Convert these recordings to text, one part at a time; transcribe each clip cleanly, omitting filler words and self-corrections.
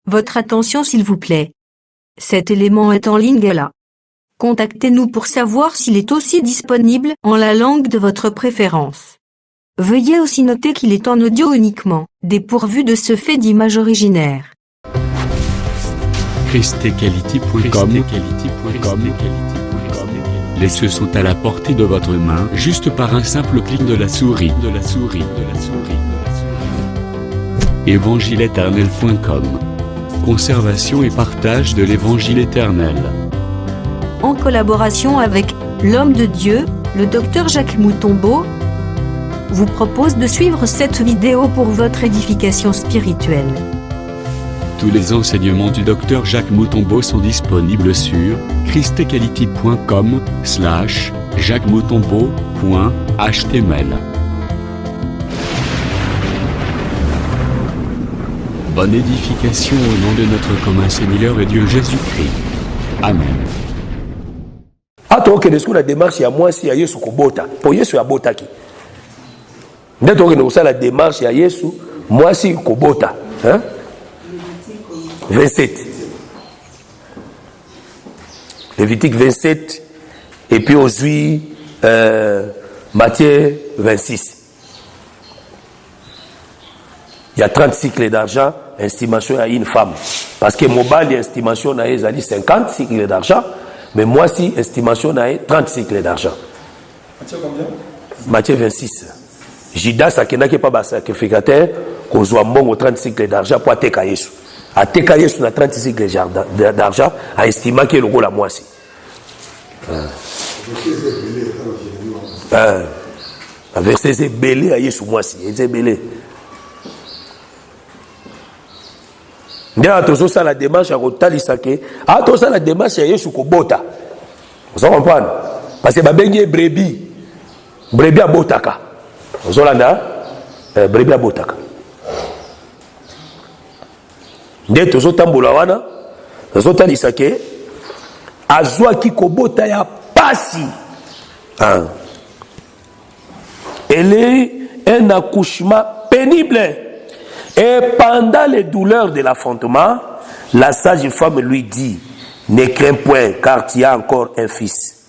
Votre attention s'il vous plaît. Cet élément est en ligne là. Contactez-nous pour savoir s'il est aussi disponible en la langue de votre préférence. Veuillez aussi noter qu'il est en audio uniquement, dépourvu de ce fait d'image originaire. christequality.com. Les cieux sont à la portée de votre main, juste par un simple clic de la souris. Évangile-éternel.com. Conservation et partage de l'évangile éternel. En collaboration avec l'homme de Dieu, le Dr Jacques Moutombo, vous propose de suivre cette vidéo pour votre édification spirituelle. Tous les enseignements du Dr Jacques Moutombo sont disponibles sur christequality.com/jacquesmoutombo.html. Bonne édification au nom de notre commun Seigneur et Dieu Jésus-Christ. Amen. Atoke de la démarche ya mwasi ya Yesu kobota. Po Yesu ya botaki. Ndetoke de la démarche ya Yesu mwasi kobota. Hein? 27. Lévitique 27 et puis aujourd'hui Matthieu 26. Il y a 30 cycles d'argent, estimation à une femme. Parce que mobile, estimation à 50 cycles d'argent, mais moi si estimation à 30 cycles d'argent. Matthieu combien? Matthieu 26. Judas, ça qui n'a pas sacrificateur, qu'on soit bon au 30 cycles d'argent pour attaquer Yesu. Attaquer Yesu na 30 cycles d'argent, à estimer que le rôle à moi si. Verset c'est belé à Yesu moi si, c'est belé. Ndia tozo ça la démarche à kotalisa ke to ça la démarche ya Yesu kobota. Vous comprenez? Parce que ba bengi brebis abotaka. Vous olanda brebis abotaka. Ndia tozo tambola wana tozo talisa ke azwa ki kobota ya pasi. Elle est un accouchement pénible. Et pendant les douleurs de l'affrontement, la sage femme lui dit, ne crains point, car tu as encore un fils.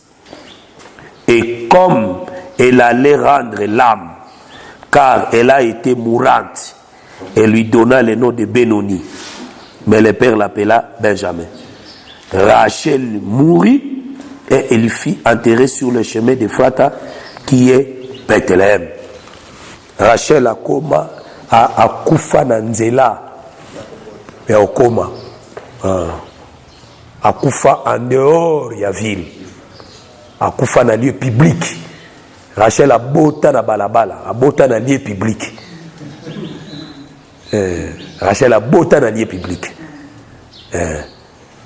Et comme elle allait rendre l'âme, car elle a été mourante, elle lui donna le nom de Benoni. Mais le père l'appela Benjamin. Rachel mourut et elle fut enterrée sur le chemin de Frata, qui est Bethléem. Rachel a coma. Akufa na nzela ya okoma akufa en dehors ya ville, akufa na lieu public. Rachel abota na balabala, abota na lieu public. Rachel abota na lieu public.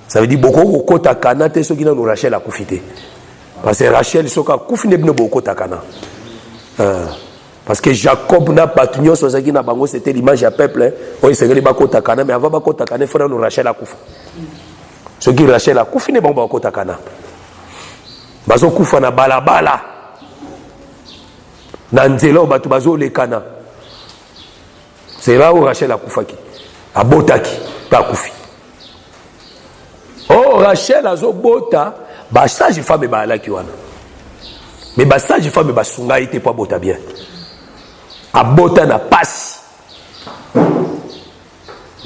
Ça veut dire beaucoup okota kana te soki na Rachel akufite, parce que Rachel soka akufi ne bino okota kana. Parce que Jacob n'a pas tenu sur ce qui n'a pas c'était l'image du peuple. Oui, c'est que les bakota kana, mais avant bakota kana, il faut nous Rachel à Koufa. Ce qui Rachel à Koufa n'est pas bakota kana. Bazo Koufa na balabala. Nanzelo batu bazo le kana. C'est là où Rachel a Koufa qui. A botaki, pas Koufi. Oh, Rachel a zo bota, ba sage femme ba la ki wana. Mais ba sage femme ba sunga ite pas bota bien. Abota na pasi.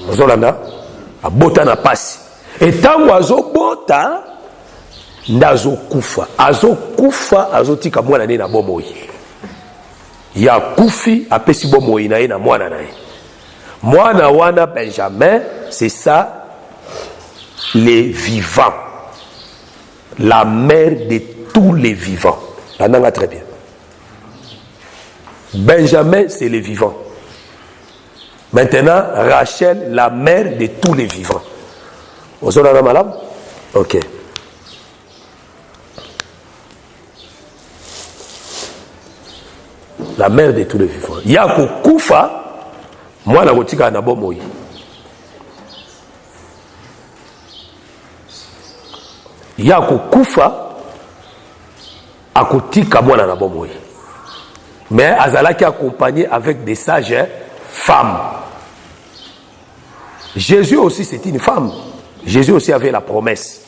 Ozolanda abota na pasi. Et tant azobota ndazo kufa. Azokufa azotika mwana ne na bomoi. Ya kufi apesi bomoi na ye na mwana na ye. Mwana wana Benjamin, c'est ça les vivants. La mère de tous les vivants. Là, très bien. Benjamin, c'est les vivants. Maintenant, Rachel, la mère de tous les vivants. Vous avez malade? Ok. La mère de tous les vivants. Yako Koufa, moi la rotika na bomoi. Yako Koufa, akotika moi na bomoi. Mais Azalaki accompagné avec des sages femmes. Jésus aussi, c'est une femme. Jésus aussi avait la promesse.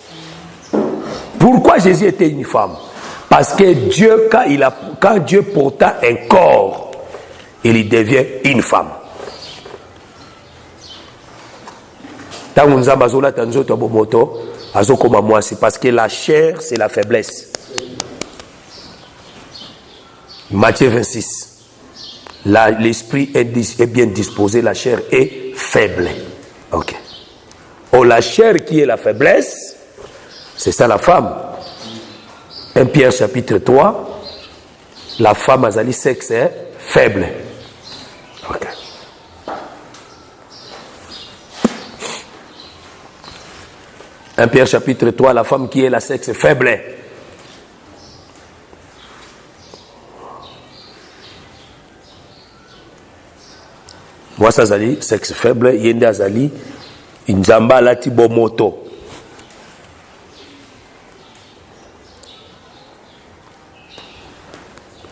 Pourquoi Jésus était une femme? Parce que Dieu, quand Dieu porta un corps, il devient une femme. C'est parce que la chair, c'est la faiblesse. Matthieu 26. L'esprit est bien disposé, la chair est faible. Ok. Oh, la chair qui est la faiblesse, c'est ça la femme. 1 Pierre chapitre 3, la femme azali sexe est faible. Ok. Un Pierre chapitre 3, la femme qui est la sexe faible. Moi, ça zali, sexe faible, yende azali, inzamba lati bomoto.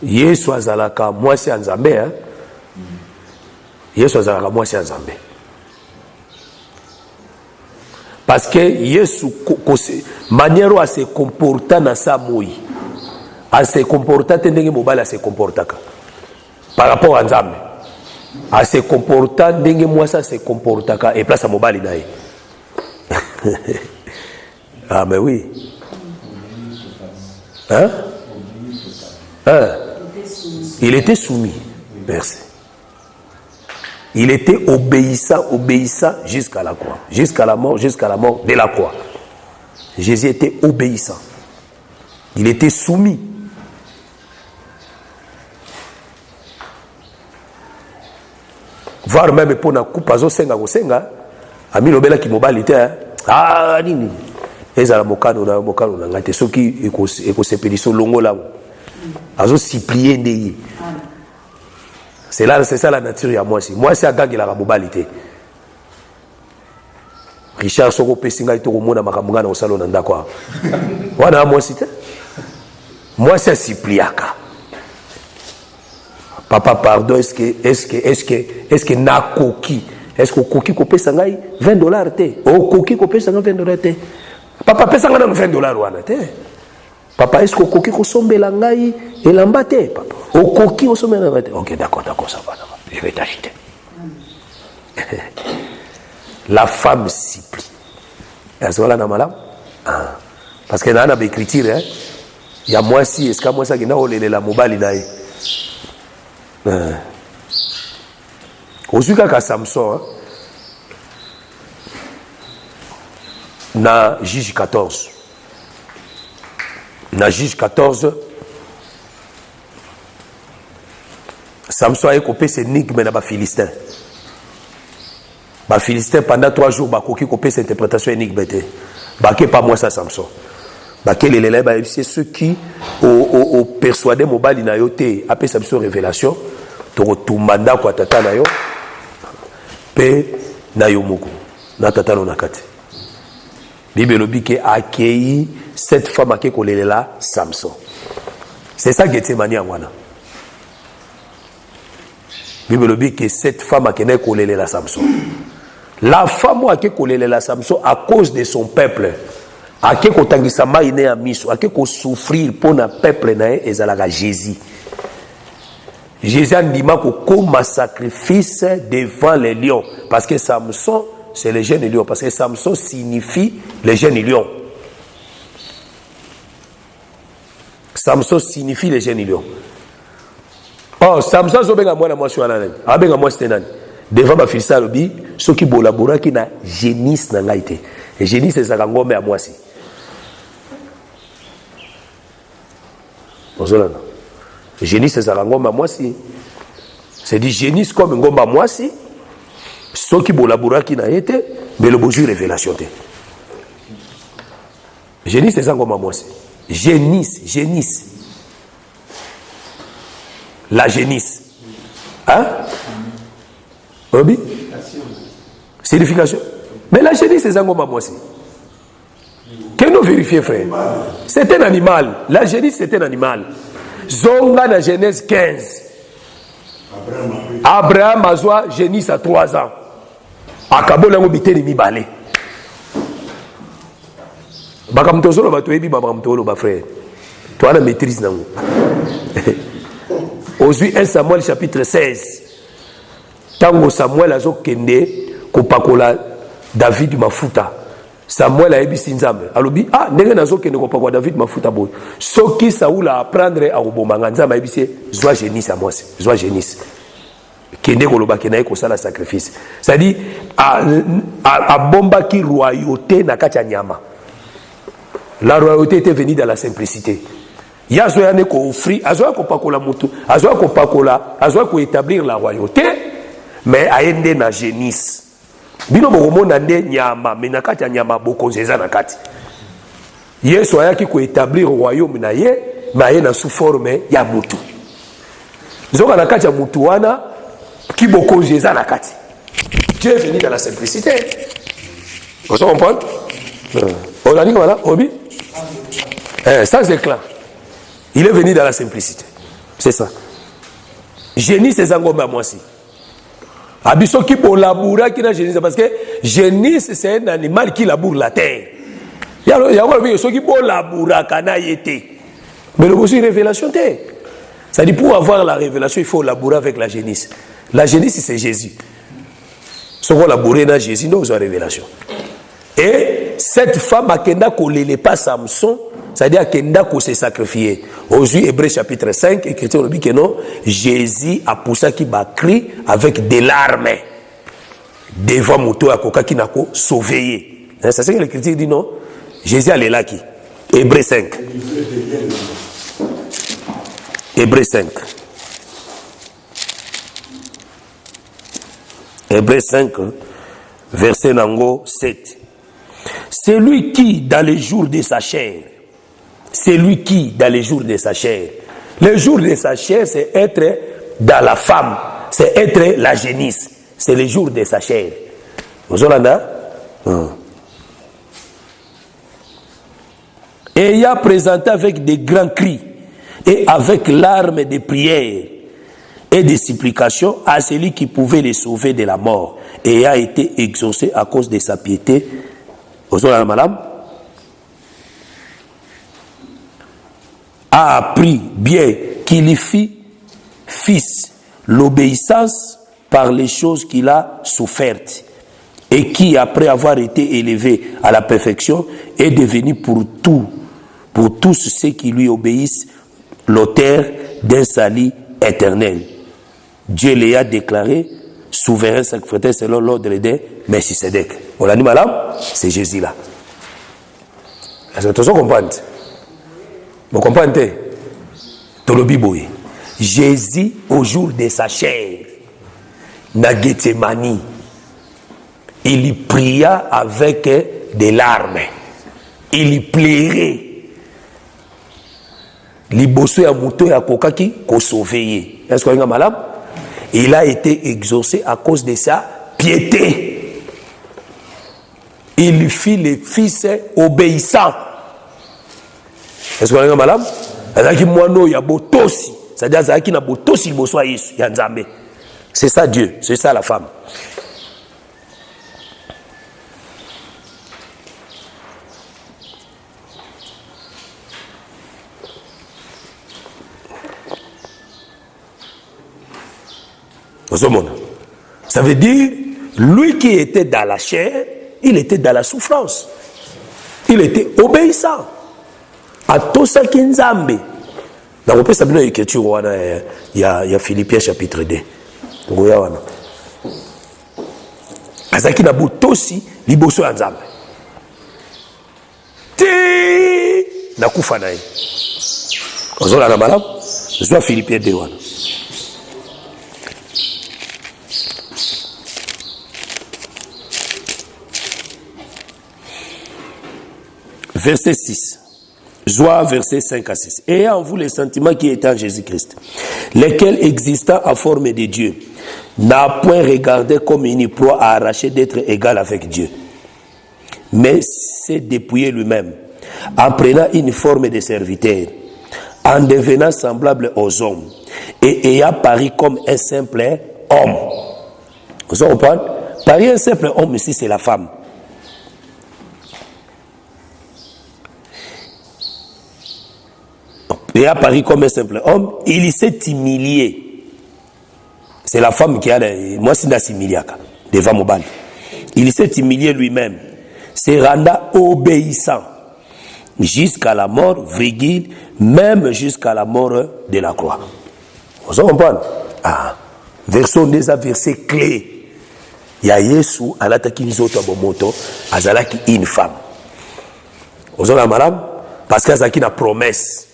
Yesu azalaka, moi c'est Nzambe, hein. Yesu azalaka, moi c'est Nzambe. Parce que Yesu, manière à se comporter dans sa mouille, à se comporter, tendenge mobile à se comporter par rapport à Nzambe. À se comporter, tendenge moi ça se comporter et place à mobile d'ailleurs. Ah mais oui. Hein? Hein? Il était soumis. Merci. Il était obéissant jusqu'à la croix. Jusqu'à la mort de la croix. Jésus était obéissant. Il était soumis. Voir même pour na coupe azo senga ko senga, ami lobela ki mobilité ah nini. Ezala mokano na ngate soki eko sepeliso longo là. Azo supplier ndeye. C'est ça la nature à moi aussi. Moi c'est agagi la mobilité. Richard Soko pesinga itoko mona makamungana au salon nda kwa. Wana moi c'est moi c'est suppliaka. Papa pardon est-ce que na koki est-ce que koki ko pesa ngai $20 te. O koki ko pesa ngai $20 te. Papa pesa ngai $20 wana te. Papa est-ce que koki ko sombela ngai elamba te papa. O koki ko sombela ngai te. OK d'accord ça va. Je vais t'acheter. La femme supplie. Est-ce que là na malam? Parce que na na écriture hein. Il y a moi si est-ce que moi ça qui na olele la mobile nae. Ozuka ka Samson hein? Na Juge 14. Na Juge 14 Samson a coupé ses énigmes na ba Philistin. Ba Philistin pendant 3 jours ba koki coupé cette interprétation énigme te. Ba ke pas moi ça Samson. Ba ke les ba c'est ceux qui au persuadé mobile na yo te appelé Samson révélation to tumanda kwa tata na yo pe na yo moko na tata no nakati. Bible lobi ke accueilli cette femme qui kolelela Samson. C'est ça qui était mani ngwana. Bible lobi que cette femme qui n'est kolelela Samson. La femme qui kolelela Samson à cause de son peuple. A qui kotangisa mai ne ya miso, a qui ko souffrir pour na peuple na ezalaka Jésus. Jésus a dit comme sacrifice devant les lions parce que Samson c'est le jeune lion parce que Samson signifie le jeune lion. Samson signifie le jeune lion. Oh Samson zobenga mwana mwasi wana nani? Abenga mwasi tenani? Devant ba filisa lobi soki bolabora ki na génis na ngaite. Et génis c'est ça ngombe ya mwasi. Ozolana. Génis c'est ça ngombe ya mwasi. C'est dit génis comme ngombe ya mwasi. Soki bolabora ki na yete mais le boju révélation te. Génis c'est ça ngombe ya mwasi. Génis. La génisse. Hein? Obi? Signification. Mais la génisse, c'est Zangoma moi aussi. Que nous vérifions, frère. C'est un animal. La génisse, c'est un animal. Zonga dans Genèse 15. Abraham a joué génisse à 3 ans. akabola ngo biteni mibale bakamtozolo batoyebi bakamtolo ba frère toi la maîtrise nango Ozui 1 Samuel chapitre 16 tango Samuel azokende kopakola David mafuta Samuel ayebisi nzambe alobi ndenge nazokende kopakola David mafuta boy soki Saoul apprendre a kobomanga nzambe ayebisi zwa génisse à moi zwa génisse kende koloba kenaye kosala sacrifice c'est-à-dire a bomba ki royauté na kati ya nyama. La royauté était venue dans la simplicité. Yazoyane ko offrir, azoya ko pakola mutu, azoya ko pakola, azoya ko établir la royauté, mais aende na génisse. Bino bokomona nde nyama, mais na kati ya nyama bokonzeza na kati. Yesu ayaki ko établir royaume na ye, mais na sous forme ya mutu. Zoka na kati ya mutu wana ki bokonzeza na kati. Dieu est venu dans la simplicité. Vous comprenez? On a dit voilà, Obi. Sans éclat. Il est venu dans la simplicité. C'est ça. Génie, c'est Zangomba, moi aussi. Abisso qui pour labourer, qui n'a génie, parce que génie, c'est un animal qui laboure la terre. Il y a ceux qui pour labourer, kana yété. Mais le aussi révélation terre. C'est-à-dire, pour avoir la révélation, il faut labourer avec la génisse. La génisse, c'est Jésus. Ce qu'on labourer dans Jésus, nous avons révélation. Et cette femme a kenda kolele pas Samson, c'est-à-dire kenda ko se sacrifier. Aujourd'hui, Hébreux chapitre 5, écriture le dit que non, Jésus a poussé qui bat cri avec des larmes devant moto à koka qui n'a ko sauvé. C'est ça que l'écriture dit non. Jésus allait là qui. Hébreux 5. Hébreux 5. Hébreux 5, verset nango 7. C'est lui qui, dans les jours de sa chair, c'est lui qui, dans les jours de sa chair, les jours de sa chair, c'est être dans la femme, c'est être la génisse, c'est les jours de sa chair. Vous entendez? Et il a présenté avec des grands cris et avec larmes de prières et de supplications à celui qui pouvait les sauver de la mort et a été exaucé à cause de sa piété. Madame a appris bien qu'il y fit fils l'obéissance par les choses qu'il a souffertes et qui, après avoir été élevé à la perfection, est devenu pour tous ceux qui lui obéissent, l'auteur d'un salut éternel. Dieu les a déclarés souverain sacrificateur selon l'ordre de Melchisedec. On l'a dit, madame, c'est Jésus là. Est-ce que tu comprends? Vous comprenez? Dans le Bible, Jésus, au jour de sa chair, na Gethsemane, il y pria avec des larmes. Il y plairait. Il bossait à mouton et à coca qui sauvé. Est-ce que vous comprenez, madame? Il a été exaucé à cause de sa piété. Il fit les fils obéissants. Est-ce que vous avez madame? C'est ça Dieu, c'est ça la femme. Ça veut dire, lui qui était dans la chair, il était dans la souffrance. Il était obéissant à tout ce qui est Nzambe. Dans le passage de l'écriture, il y a Philippiens chapitre 2. Donc, il y a Azaki na botosi liboso ya Nzambe. Ti na kufa na ye. Ozola na malamu, zwa Philippiens 2 wana. Verset 6. Joie, verset 5 à 6. Ayez en vous les sentiments qui étaient en Jésus-Christ, lesquels existant en forme de Dieu, n'a point regardé comme une proie à arracher d'être égal avec Dieu, mais s'est dépouillé lui-même, en prenant une forme de serviteur, en devenant semblable aux hommes, et ayant paru comme un simple homme. Vous comprenez? Paris, un simple homme ici, c'est la femme. Et à Paris, comme un simple homme, il s'est humilié. C'est la femme qui a... Moi, c'est Nassimiliaka, devant mon bal. Il s'est humilié lui-même. Se renda obéissant. Jusqu'à la mort, virgule, même jusqu'à la mort de la croix. Vous comprenez? Ah. Verset clé. Il y a Yesu, alataki nzoto abomoto, azalaki une femme. Vous comprenez, madame? Parce qu'elle a une promesse.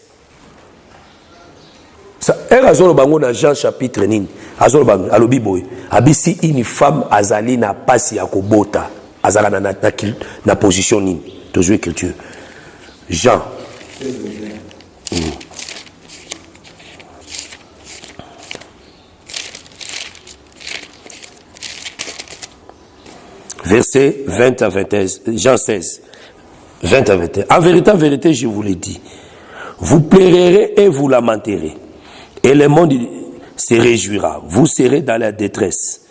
Azolo bango na Jean chapitre nini azolo bango alobi boy abisi une femme azali na pasi ya kobota azala na position nini toujours écriture Jean verset 20 à 21 Jean 16 20 à 21 en vérité je vous l'ai dit vous pleurerez et vous lamenterez et le monde se réjouira. Vous serez dans la détresse,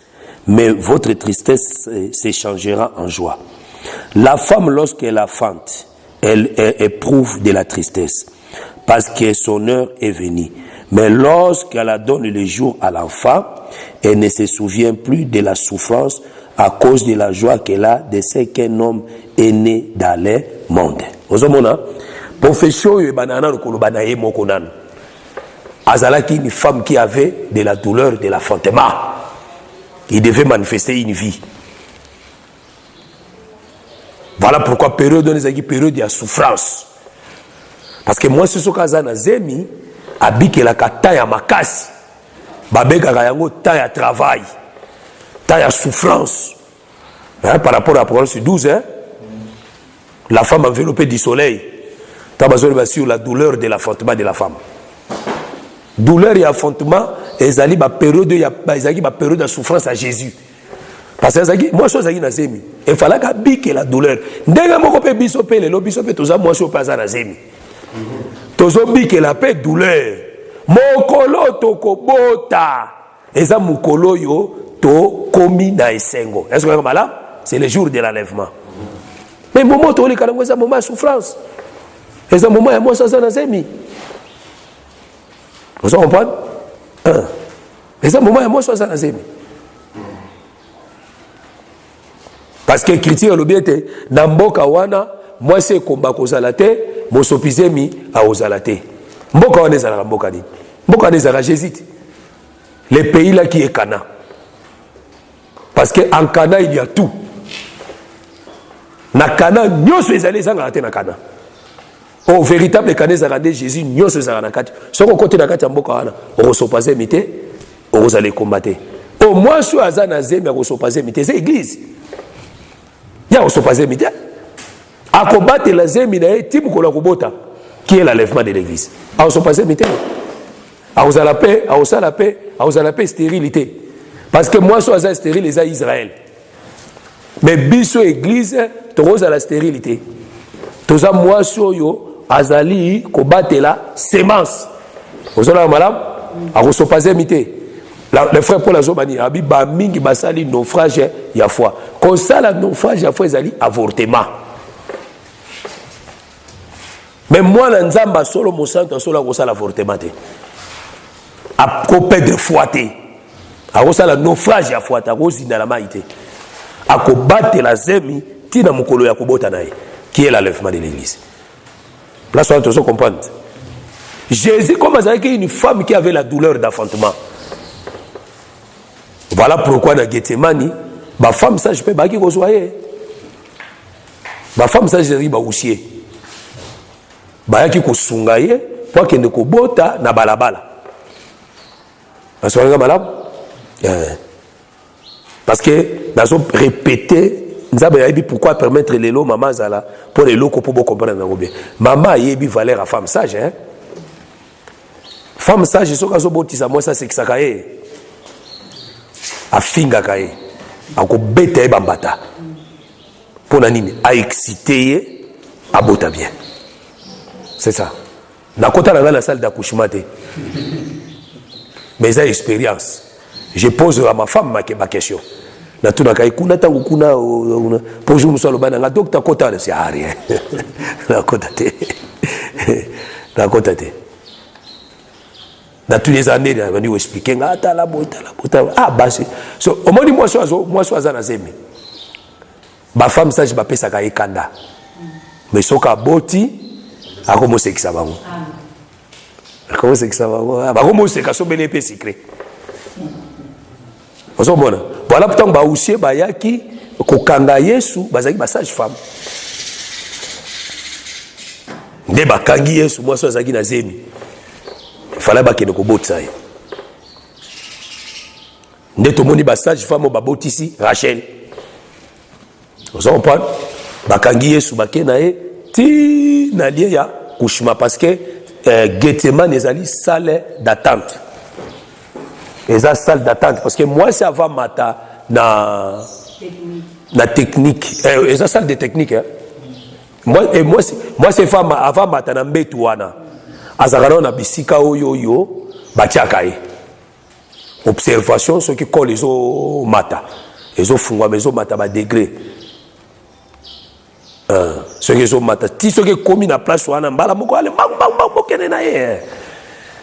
mais votre tristesse s'échangera en joie. La femme, lorsqu'elle enfante, elle éprouve de la tristesse, parce que son heure est venue. Mais lorsqu'elle donne le jour à l'enfant, elle ne se souvient plus de la souffrance à cause de la joie qu'elle a de ce qu'un homme est né dans le monde. Vous voyez, profession et banana le kolobanaye mokonan. Azalaki, une femme qui avait de la douleur, de l'enfantement. Il devait manifester une vie. Voilà pourquoi période de souffrance. Parce que moi, c'est ce que j'ai zemi, abike la taille à makasi, babeka kayango taille à travail, taille à souffrance. Hein, par rapport à Proverbe 12, hein, la femme enveloppée du soleil, t'as sur la douleur de l'enfantement de la femme. Douleur et enfantement, ils allaient ma période de souffrance à Jésus. Parce que moi je suis nazemi, il fallait que la douleur. Dès que moi je bisoper le bisoper tout ça moi je pas nazemi. Tozo bi que la paix douleur. Mokolo tokobota. Eza mokolo yo to komi na esengo. Est-ce que vous là? C'est le jour de l'enlèvement. Mais moment to le kalango ça moment de souffrance. Et ça moment moi ça nazemi. Vous comprenez? Et ça moment moi ça nazemi. Parce que critique le bien était dans mboka wana moi c'est combat kozala te mosopizemi a ozala te mboka wana ezala mboka ni mboka wana ezala Jésus le pays là qui est Cana parce que en Cana il y a tout na Cana nyoso ezali zanga te na Cana au véritable Cana ezala de Jésus nyoso ezala na kati soko côté na kati ya mboka wana okosopazemi te okozala combattre au moins so azana zemi okosopazemi te c'est église. Il y a aussi passé midi. À combattre la zemi na type kola kobota qui est l'enlèvement de l'église. À aussi passé midi. À vous la paix, à vous la paix, à vous la paix stérilité. Parce que moi so aza stérile les a Israël. Mais biso église tous à la stérilité. Tous à moi so yo azali combattre la sémence. Vous allez madame à vous passé midi. Le frère Paul Azobani abi ba mingi basali naufrage ya foi. Comme ça la naufrage ya foi ezali avortement. Mais moi la nzamba solo mo santo solo ko sala avortement te. A ko perdre foi te. A ko sala naufrage ya foi ta ko zinda la maïté. A ko battre la zemi tina mukolo ya kobota nae qui est l'enlèvement de l'église. Là soit on comprendre. Jésus comme azaki une femme qui avait la douleur d'enfantement. Voilà pourquoi dans Gethsemane, ma femme sage peut pas qui soyez. Ma femme sage ri ba ousier. Ba yaki ko sungaye pour que ne ko bota na balabala. Parce que madame parce que nous répéter nous avons dit pourquoi permettre les lots maman zala pour les lots pour comprendre na bien. Maman yebi valeur à femme sage hein. Femme sage so ka so botisa moi ça c'est que ça kaé. Afinga kae akobeta e bambata pona nini a excité a bota bien c'est ça na kota na la salle d'accouchement te mais ça expérience je pose à ma femme ma question na tuna kai kuna tangu kuna bonjour monsieur le bana docteur kota c'est rien na kota te na kota te dans tous les années on dit expliquer ngata la bota ah basi so omoni moi so azana zemi ba femme sage ba pesa ka ekanda mais soka boti akomo sekisa bango akomo sekisa bango akomo seka so bele pe secret ozomona voilà pourtant ba usie ba yaki kokanga Yesu bazaki ba sage femme nde bakangi Yesu moi so azaki na zemi fallait ba kene ko botsa ye nde tomoni ba sage femme ba botisi Rachel ozomona bakangi Yesu bakena ye ti na lie ya kushima parce que Gethsemane ezali salle d'attente. Eza salle d'attente parce que moi c'est avant mata na technique. Eza salle de technique hein. Moi c'est femme avant mata na mbetu wana. Azakana na bisika oyo batiaka ye. Observation ce qui colle les o mata. Les o fungwa mezo mata ba degré. Ce qui sont matin, ce qui est commis na place wana mbala moko ale bang kene na ye.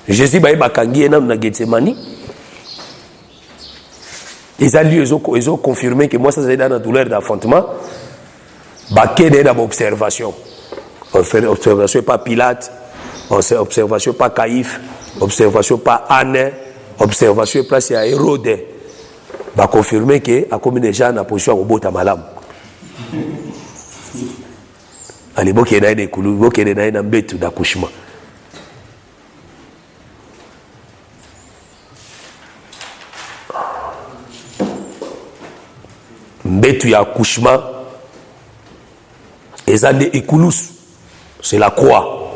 Jésus ba bakangi na na Gethsemane. Ils ont confirmé que moi ça c'est dans la douleur d'affrontement. Ba kene na observation. Observation pas Pilate, observation pas Caïphe, observation pas Anne, observation place à Hérode. Ba confirmer que a commis déjà na position au bota malam. Ali boke na ene kulu boke na ene mbetu d'accouchement mbetu ya accouchement ezande ekulus c'est la croix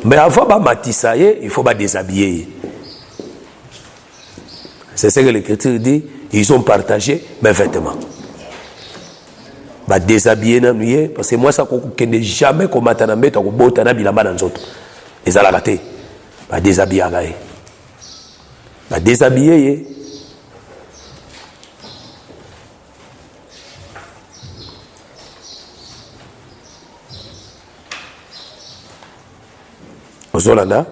mais avant ba matisa ye il faut ba déshabiller c'est ce que l'écriture dit ils ont partagé mes vêtements ba déshabiller na nuye parce que moi ça ko kende jamais ko matana mbeto ko bota na bilamba na nzoto ezala raté ba déshabiller gaé ba déshabiller ye ozolanda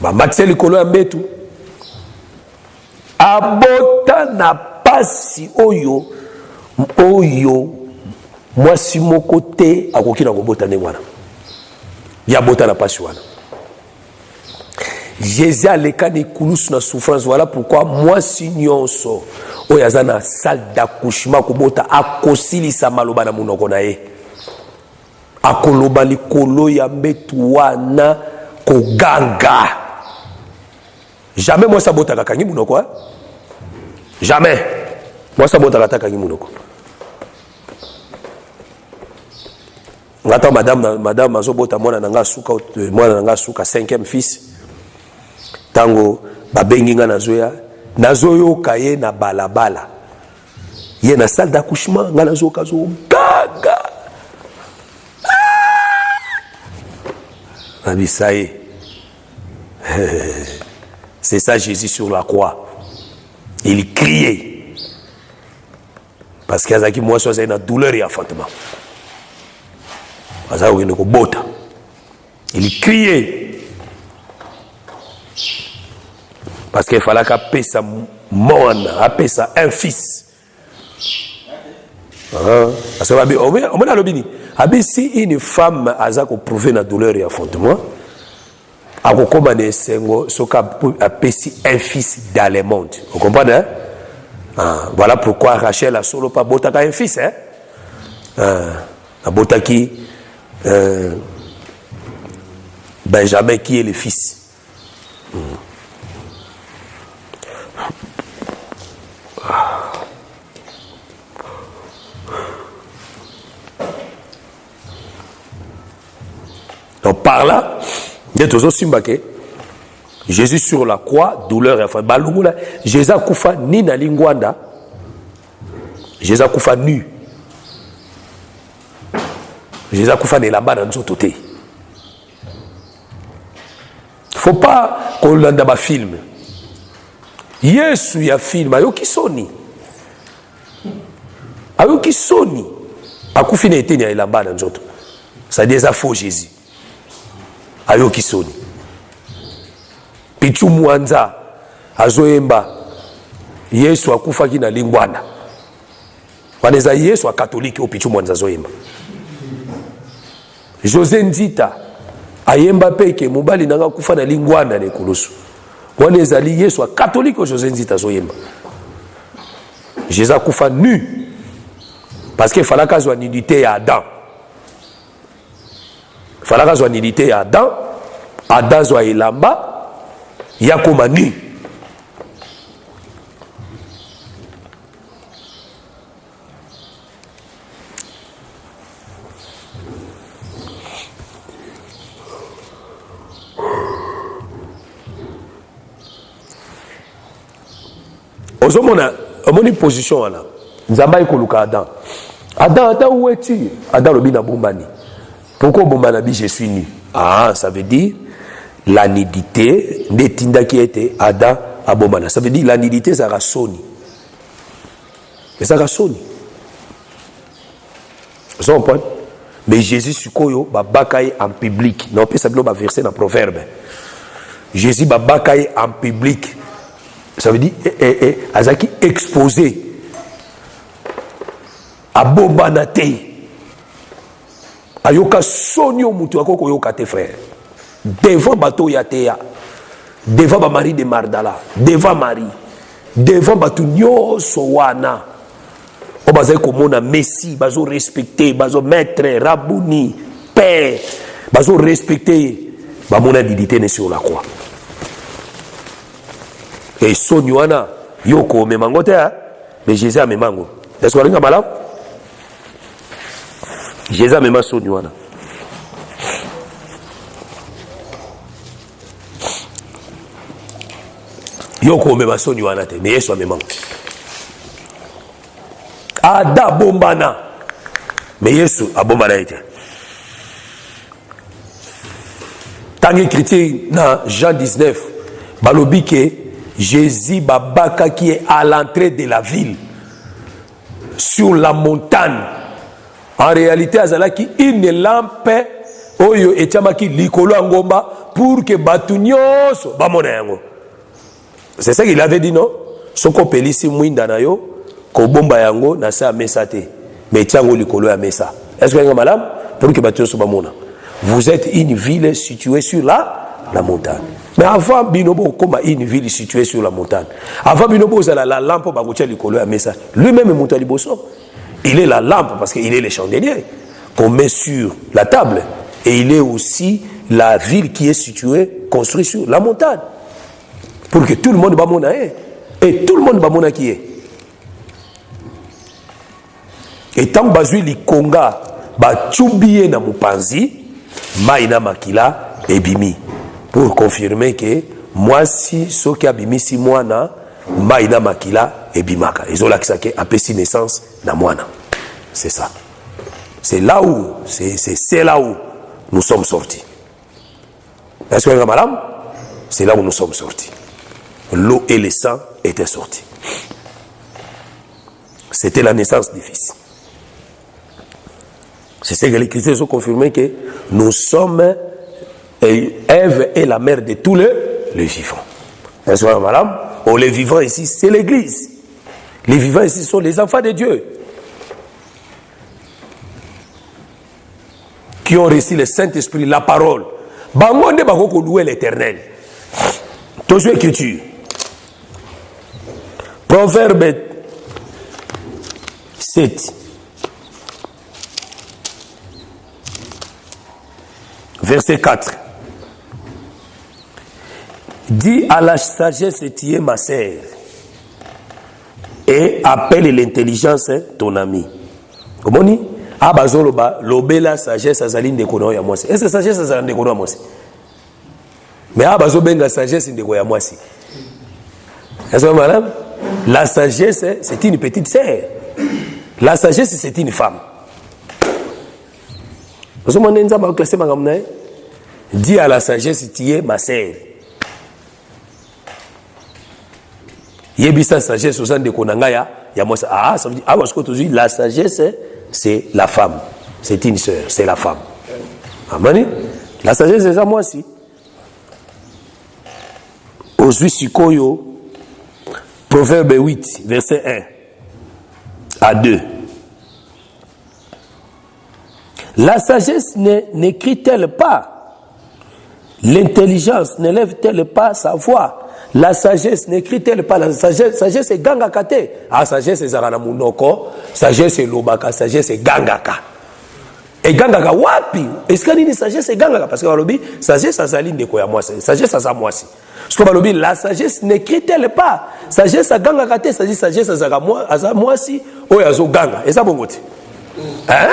ba maxel kolo ya mbetu abota na pasi oyo mwasi moko te akoki na kobota ndenge wana ya bota na pasi wana Jésus alekani kulusu na souffrance voilà pourquoi mwasi nyonso oyo aza na salle d'accouchement kobota akosilisa maloba na munoko na ye akoloba likolo ya mbetu wana koganga jamais mwasi abotaka kangi munoko jamais mwasi abotaka kangi munoko ngata madame azobota mwana nanga suka 5e fils tango babengi nga nazoyoka ye na balabala ye na salle d'accouchement nga nazoyoka gaga abisaye c'est ça Jésus sur la croix il criait parce qu'il y a qui moi soit une douleur et affrontement. Il criait parce qu'il fallait qu'appeler ça appeler ça un fils. Parce que si une femme a prouvé la douleur et affrontement, a commandé un fils dans le monde. Vous comprenez? Hein? Voilà pourquoi Rachel a solo pas botaka un fils. Hein? A botaki Benjamin qui est le fils. Donc par là, Jésus sur la croix, douleur et faim. Jésus a koufa ni na lingwanda. Jésus a koufa nu. Jésus a koufa ne lamba dans nzoto te. Faut pas qu'on landa ba film. Yesu ya film ayoki soni. Ayoki soni. Akufi na eteni ya elamba na nzoto. C'est-à-dire ça faux Jésus. Ayoki soni. Pichu Mwanza azoyemba Yesu akufaki na lingwana. Waneza Yesu akatoliki o Pichu Mwanza azoyemba. José Nzita ayemba peke mobali nanga kufa na lingwana ne kulusu. Waneza li Yesu akatoliki o José Nzita azoyemba. Jésus akufa nu parce que fallait qu'azwa nudité ya Adam. Fallait qu'azwa nudité ya Adam. Adam zwa elamba yakoma nu. Ozomona omoni position wana nzamba ekoluka Adam. Adam oueti Adam lobi na bombani. Pourquoi bombana bi je suis nu? Ah, ça veut dire la nudité netinda qui était Adam à bombana. Ça veut dire la nudité ça rasoni. Mais ça rasoni. Vous comprenez? Mais Jésus sukoyo babakaye en public. Non pas ça veut dire verset dans proverbe. Jésus babakaye en public. Ça veut dire azaki exposé à bobanate ayoka sonio mutu akoko yoka te frère devant bateau ya teya devant ba mari de Mardala devant Marie devant batu nyoso wana o bazai komona Messie bazo respecter bazo maître rabouni père bazo respecter ba mona dignité ne sur la croix. Et Sonywana, Yoko, Memangote, mais Jésus a Memango. Est-ce que vous avez malade? Jésus a Memango Sonywana. Yoko, Memango Sonywana, mais Yesu a Memango. Ada Bombana, mais Yesu a Bombana été. Tant que chrétien, dans Jean 19, Balobike, Jésus babaka qui est à l'entrée de la ville sur la montagne. En réalité azalaki une lampe oyo etiamaki likolo ngomba pour que batu nyonso bamona yango. C'est ça qu'il avait dit non? Soko pelisi mwinda na yo ko bomba yango na sa mesa te. Mais tiango likolo ya mesa. Est-ce que vous madame pour que batu nyonso bamona? Vous êtes une ville située sur la montagne. Mais avant Binobo comme une ville située sur la montagne. Avant Binobo la lampe bagotia likolo ya mesa. Lui-même est monté liboso. Il est la lampe parce qu'il est le chandelier qu'on met sur la table et il est aussi la ville qui est située construite sur la montagne. Pour que tout le monde bamona et tout le monde bamona qui est. Et tant bazui likonga ba chubiye na mupanzi maina makila ebimi. Pour confirmer que moi si ce qui a bimisi mwana maina makila et bimaka ils ont l'accès à péci naissance na mwana. C'est ça. C'est là où c'est là où nous sommes sortis. Est-ce que madame? C'est là où nous sommes sortis. L'eau et le sang étaient sortis. C'était la naissance du fils. C'est ce que les chrétiens ont confirmé que nous sommes Ève est la mère de tous les vivants. Est-ce que madame? Oh, les vivants ici, c'est l'église. Les vivants ici sont les enfants de Dieu. Qui ont reçu le Saint-Esprit, la parole. Bangonde bakoko louer l'éternel. Toujours écriture. Proverbe 7. Verset 4. Dis à la sagesse, tu es ma sœur, et appelle l'intelligence ton ami. Comment on dit? Ah, bazoloba, l'obéla sagesse azaline de kono ya mwasi. Est-ce que sagesse azaline de kono ya mwasi? Mais ah, bazobenga sagesse de kono ya mwasi. Est-ce que madame? La sagesse, c'est une petite sœur. La sagesse, c'est une femme. Vous avez dis à la sagesse, tu es ma sœur. Yebisa sagesse au sein de Konangaya, il y a moi ça. Ah, ça veut dire, ah, parce que tu la sagesse, c'est la femme. C'est une sœur, c'est la femme. Amani, la sagesse, c'est ça, moi aussi. Aujourd'hui, Sikoyo, Proverbe 8, verset 1 à 2. La sagesse n'écrit-elle pas? L'intelligence n'élève-t-elle pas sa voix? La sagesse n'écrit-elle pas? La sagesse est gangakate. Ah, sagesse est zarana munoko. Sagesse est lobaka. Sagesse est gangaka. Et gangaka wapi? Est-ce qu'il y a une sagesse est gangaka? Parce que balobi sagesse a saline de koya mwasi. Sagesse a sa mwasi. Parce que balobi la sagesse n'écrit-elle pas? Sagesse a gangakate. Sagesse a sa mwasi. Oya zo ganga. Et ça bon côté. Hein?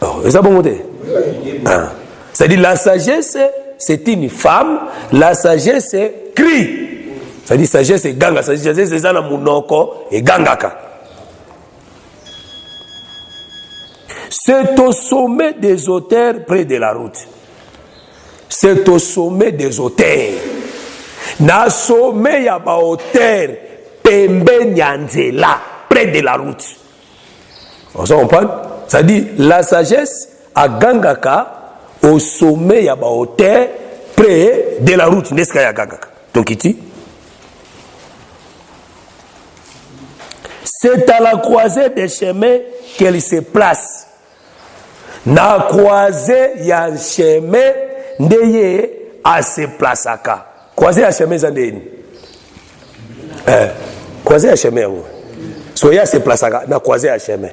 Oh, et ça bon côté. Hein? C'est-à-dire la sagesse, c'est une femme, la sagesse c'est cri. C'est-à-dire sagesse c'est ganga, sagesse c'est zana munoko et gangaka. C'est au sommet des auteurs près de la route. C'est au sommet des auteurs. Na sommet ya ba auteurs pembe nyanzela près de la route. On se comprend? C'est-à-dire la sagesse à gangaka au sommet, il y a une hauteur près de la route. C'est à la croisée des chemins qu'elle se place. Na croisée, il y a un chemin qui se place. Croisée à chemin, croisée à chemin. Soyez à se place. Na croisée à chemin.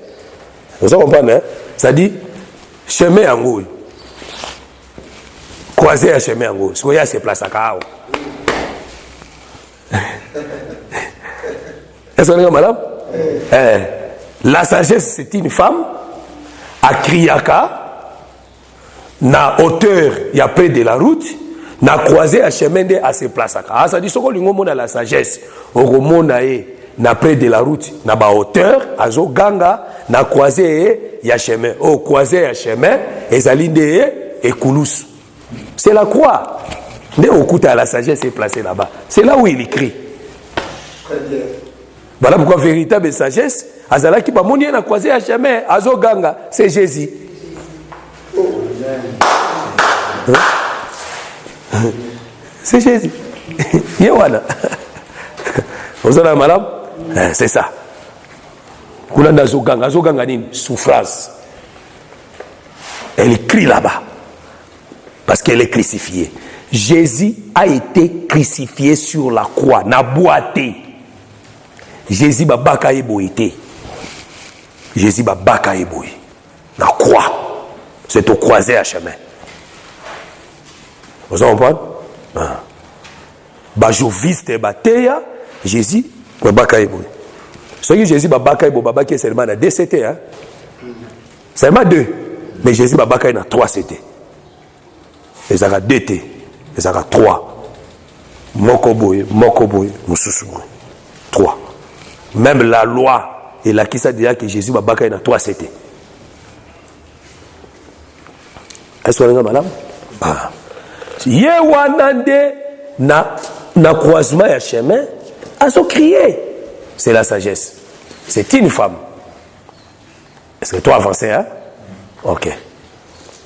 Vous comprenez? Ça dit chemin en haut. Croisé à chemin en gros. Ce qu'il y a, c'est place à Kao. Est-ce que vous madame? La sagesse, c'est une femme. À Kriaka. Na hauteur, il y a près de la route. Na croisé à chemin de à ses places à Kao. Ça dit, ce qu'on a la sagesse. Au moment na près de la route. Na ba hauteur. À zo ganga. Na croisé, il y a chemin. Au croisé à chemin. Et ça l'inde et Koulous. C'est la croix. Mais au coup, la sagesse est placée là-bas. C'est là où il écrit. Très bien. Voilà pourquoi véritable sagesse, Azala qui va monter à croiser à jamais, Azo Ganga, c'est Jésus. C'est Jésus. Yawana. Vous avez madame? C'est ça. Kulanda Azo Ganga, une souffrance. Elle écrit là-bas. Parce qu'elle est crucifiée. Jésus a été crucifié sur la croix. Na boité. Jésus ba baka eboité. Jésus ba baka eboy. Na croix. C'est au croisé à chemin. Vous comprenez? Ba joviste bateya. Jésus ba baka eboy. Ce que Jésus ba baka eboy, baba qui est seulement na 2 CT. Hein? Seulement 2. Mais Jésus ba baka na 3 CT. Les aura 2 T, les aura 3. Mokoboy, Moussousou. 3. Même la loi et la qui ça dit que Jésus va baka na 3 CT. Est-ce que vous avez madame? Ah. Yewanande na croisement ya chemin, a so crié. C'est la sagesse. C'est une femme. Est-ce que toi avancé, hein? Ok.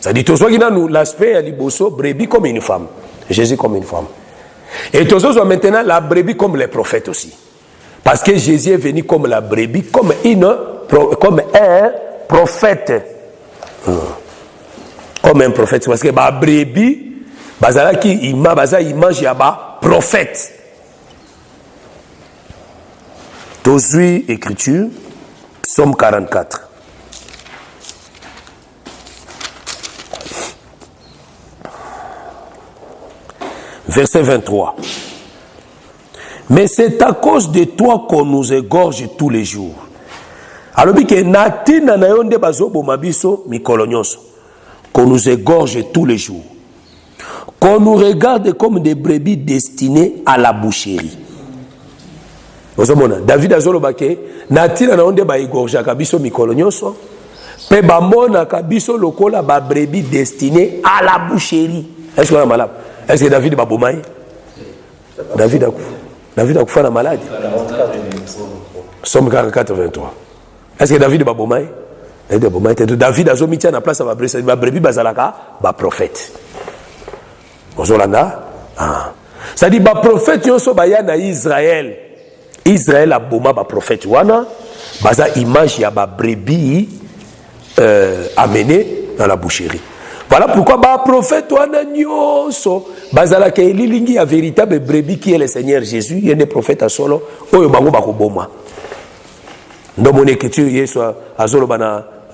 Ça dit, tout ce qui a l'aspect à l'Iboso, brebis comme une femme. Jésus comme une femme. Et tout ça, maintenant, la brebis comme les prophètes aussi. Parce que Jésus est venu comme la brebis, comme un prophète. Comme un prophète. Parce que la brebis, il mange un prophète. Tozui, écriture, Psaume 44. Verset 23. Mais c'est à cause de toi qu'on nous égorge tous les jours. Alors, qu'on nous égorge tous les jours. Qu'on nous regarde comme des brebis destinées à la boucherie. David azolobake natina na onde ba égorge kabiso mikolo nyonso pe ba mona kabiso lokola ba brebis destinées à la boucherie. Est-ce que on a malade? Est-ce que David va bomber? David a David a fait la maladie. Somme 44, 23. Est-ce que David va bomber? David a mis en place à brebis bazalaka, prophète. Ozolanda. Ça dit, prophète, yon so baya na Israël. Israël a boma prophète. Wana, baza image ya brebis amené dans la boucherie. Voilà pourquoi prophète wana nyonso bazalaka elilingi ya véritable brebis qui est le Seigneur Jésus. Il y a des prophètes à solo. Oyo bango bakoboma. Dans mon écriture, il y a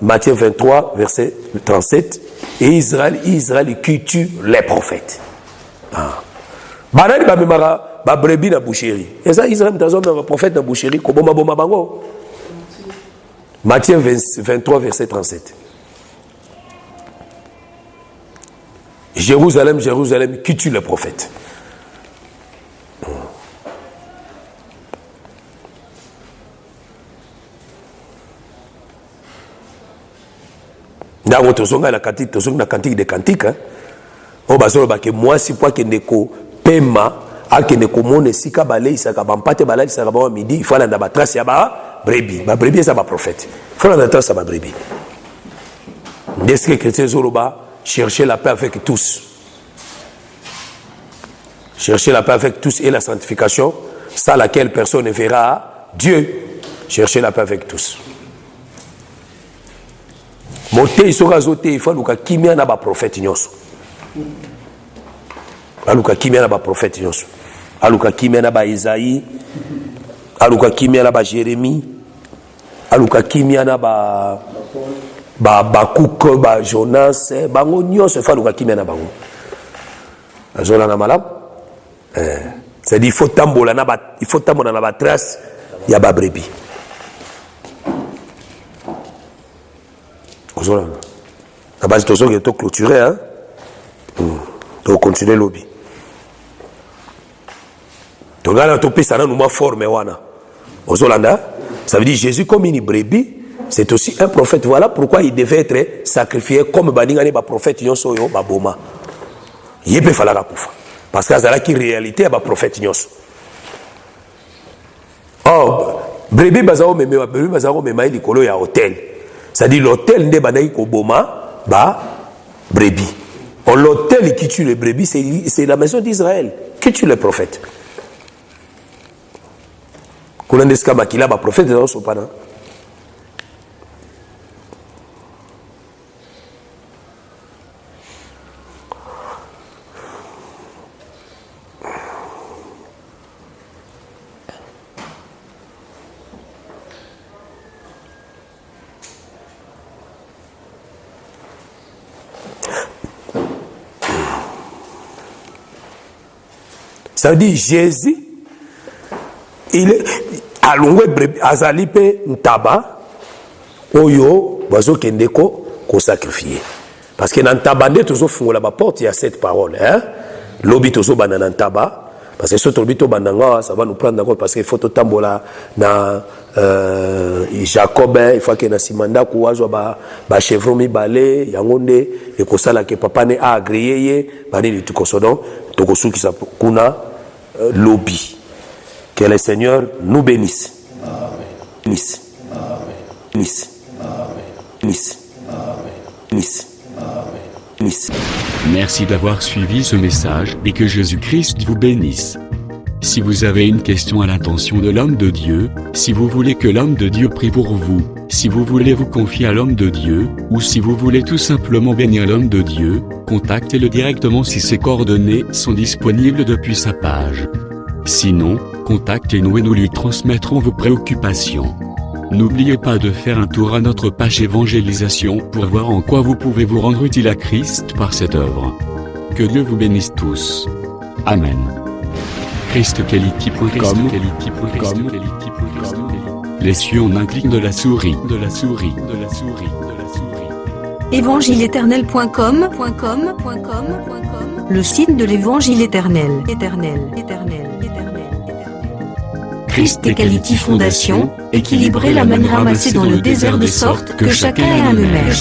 Matthieu 23, verset 37. Et Israël qui tue les prophètes. Banani bamemara ba brebis na boucherie. Et ça Israël tazo na prophète na boucherie ko bomba bango. Matthieu 23 verset 37. Jérusalem, Jérusalem, qui tue les prophètes. Dans tozonga la cantique, tozonga cantique de cantique. On bazolo ba ke moi si poa ke ndeko pema ake ndeko mone sika balei saka bampate balai saka ba midi, il faut la ba trace ya ba brebis. Ba brebis ça ba prophète. Il faut la trace ya ba brebis. Est-ce que chrétiens zoloba chercher la paix avec tous? Chercher la paix avec tous et la sanctification, sans laquelle personne ne verra Dieu. Chercher la paix avec tous. Monter il sera zoté, il faut que kimia na ba prophète nyonso. Aluka kimia na ba prophète nyonso. Aluka kimia na ba Isaïe. Aluka kimia na ba Jérémie. Aluka kimia na ba Bakuk, ba Jonas, bango nyonso il faut aluka kimia na bango. Azola na malam. C'est-à-dire il faut tambola na ba trace ya ba brebis. La base de ce qui clôturé, hein? Donc continuer lobby. Donc là, ton pays, ça n'a pas formé. Ça veut dire Jésus comme une brebis, c'est aussi un prophète. Voilà pourquoi il devait être sacrifié comme Baningani, ba prophète Nyonso, ba Boma. Il peut falloir la poufa. Parce que c'est qui réalité, ba prophète Nyonso. Oh, brebis bazao meme, brebis bazao meme, il y a hôtel. C'est-à-dire l'hôtel de Banaï Koboma, brebis. L'hôtel qui tue les brebis, c'est la maison d'Israël. Qui tue les prophètes? Koulandeska Makila, prophète de Sopana. Ça veut dire Jésus, il est à l'ongwe azalipe ntaba oyo bazo kendeko ko sacrifier parce que dans tabande tozo fungola ba porte il y a cette parole hein lobi tozo banana ntaba parce que ce tobito bananga ça va nous prendre d'accord parce qu'il faut tambola na Jacob il faut que na simanda ko wazo ba chevron mi balé yangonde et ko sala ke papa ne a agréé bani li tukosodon tokosuki sa kuna lobby. Que le Seigneur nous bénisse. Bénisse. Bénisse. Bénisse. Bénisse. Bénisse. Merci d'avoir suivi ce message et que Jésus-Christ vous bénisse. Si vous avez une question à l'intention de l'homme de Dieu, si vous voulez que l'homme de Dieu prie pour vous, si vous voulez vous confier à l'homme de Dieu, ou si vous voulez tout simplement bénir l'homme de Dieu, contactez-le directement si ses coordonnées sont disponibles depuis sa page. Sinon, contactez-nous et nous lui transmettrons vos préoccupations. N'oubliez pas de faire un tour à notre page évangélisation pour voir en quoi vous pouvez vous rendre utile à Christ par cette œuvre. Que Dieu vous bénisse tous. Amen. ChristQuality.com. Les cieux en un clic de la souris. Évangile-éternel.com. Le site de l'Évangile éternel. Christ Equality Fondation, équilibrer la manne ramassée dans le désert de sorte que chacun ait un numère.